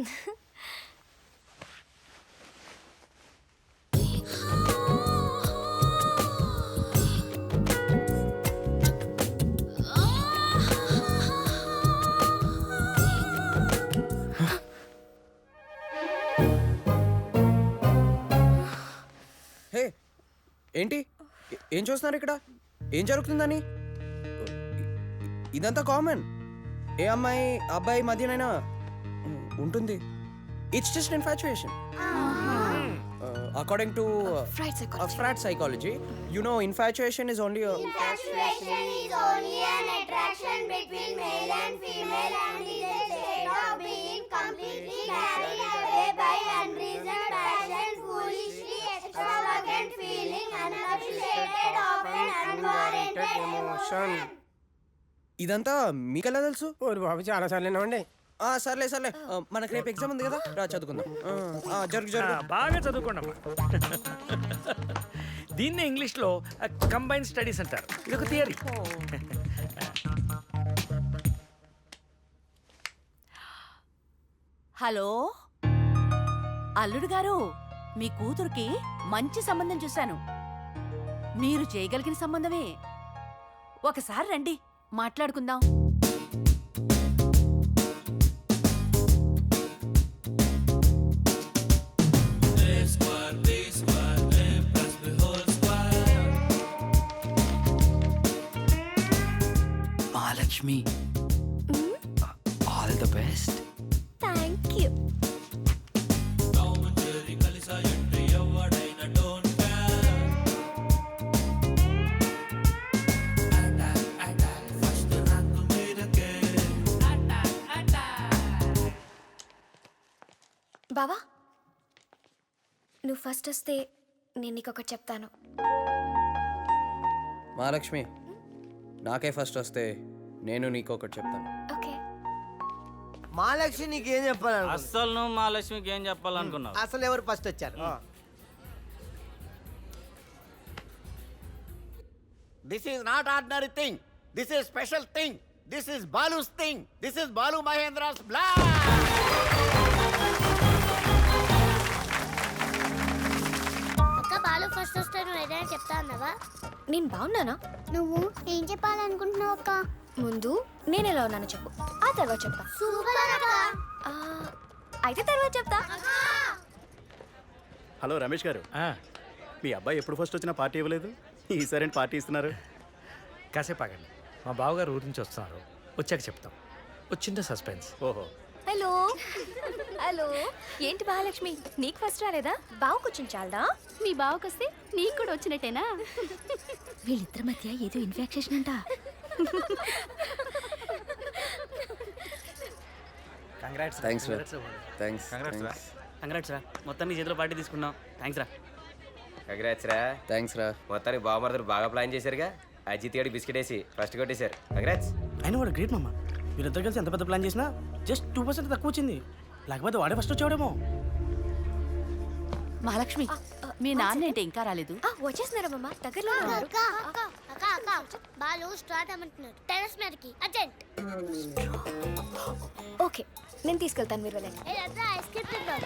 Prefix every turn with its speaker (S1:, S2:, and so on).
S1: హే ఏంటి ఏం చూస్తున్నారు ఇక్కడ? ఏం జరుగుతుందని? ఇదంతా కామన్. ఏ అమ్మాయి అబ్బాయి మధ్యనైనా ఉంటుంది. It's just infatuation. According to frat psychology, you know, infatuation is only
S2: an attraction between male and female and is a state of being completely carried away by unreasoned passion, foolishly extravagant feeling, unappreciated, often unwarranted emotion.
S1: ఇదంతా మీకెలా తెలుసు?
S3: బాబు చాలా సార్లు అండి.
S1: సర్లే మనకు రేపు exam ఉంది కదా, రా చదువుకుందాం. జరుగు
S4: బాగా చదువుకోండి. దీన్ని ఇంగ్లీష్లో కంబైన్ స్టడీస్ అంటారు. ఇదొక థియరీ.
S5: హలో అల్లుడు గారు, మీ కూతురికి మంచి సంబంధం చూశాను. మీరు చేయగలిగిన సంబంధమే. ఒకసారి రండి, మాట్లాడుకుందాం.
S6: Mahalakshmi, all the best.
S2: Thank you. బావా, నువ్వు ఫస్ట్ వస్తే నేను నీకు ఒకటి చెప్తాను.
S1: మహాలక్ష్మి, నాకే ఫస్ట్ వస్తే నేను నీకు ఒకటి చెప్తాను.
S2: ఓకే.
S3: మహాలక్ష్మి నీకేం చెప్పాలి?
S7: అస్సలు నువ్వు మహాలక్ష్మికి ఏం చెప్పాలనుకున్నావు?
S3: అసలు ఎవరు ఫస్ట్ వచ్చారు?
S8: This is not ordinary thing. This is special thing. This is Balu's thing. This is Balu Mahendra's blood.
S2: అక్క, బాలు ఫస్ట్ వస్తే నువ్వు ఏదైనా చెప్తా అన్నావా? నేను బాగున్నానా? నువ్వు ఏం చెప్పాలనుకుంటున్నావు అక్క? ముందు నేను ఎలా ఉన్నానో చెప్పు, ఆ తర్వాత చెప్తా. సూపర్ అక్క. అయితే తర్వాత చెప్తా.
S9: హలో రమేష్ గారు, మీ అబ్బాయి ఎప్పుడు ఫస్ట్ వచ్చినా పార్టీ ఇవ్వలేదు, ఈసారి పార్టీ ఇస్తున్నారు.
S4: కాసేపు ఆగండి, మా బావగారు ఊరి నుంచి వస్తున్నారు, వచ్చాక చెప్తాం. వచ్చిందో సస్పెన్స్.
S9: ఓహో,
S2: హలో హలో. ఏంటి మహాలక్ష్మి, నీకు ఫస్ట్ రాలేదా? బావకు వచ్చింది చాలదా?
S10: మీ బావకొస్తే నీకు కూడా వచ్చినట్టేనా?
S2: వీళ్ళిద్దరి మధ్య ఏదో ఇన్ఫెక్షన్ అంట.
S1: థ్యాంక్స్
S7: కంగ్రాట్స్ రా, మొత్తాన్ని చేతిలో పార్టీ తీసుకున్నాం. థ్యాంక్స్ రా.
S1: థ్యాంక్స్ రా.
S8: మొత్తానికి బావమర్దరు బాగా ప్లాన్ చేశారుగా. అజిత్ గడి బిస్కెట్ వేసి ఫస్ట్ కొట్టేశారు. కంగ్రాట్స్.
S3: అయినా వాడు గ్రేట్ మామ. వీళ్ళిద్దరు కలిసి ఎంత పెద్ద ప్లాన్ చేసినా జస్ట్ 2% తక్కువ వచ్చింది. లేకపోతే వాడే ఫస్ట్ వచ్చాడేమో.
S5: మహాలక్ష్మి, మీ నాన్న ఏంటి ఇంకా రాలేదు?
S2: వచ్చేస్తున్నారా మమ్మ? దగ్గరలో బాలు స్టార్ట్ అమ్మంటున్నారు టెర్రస్ మీదకి. అర్జెంట్. ఓకే, నేను తీసుకెళ్తాను, మీరు వెళ్ళండి. ఐస్ క్రీమ్ తిందాం.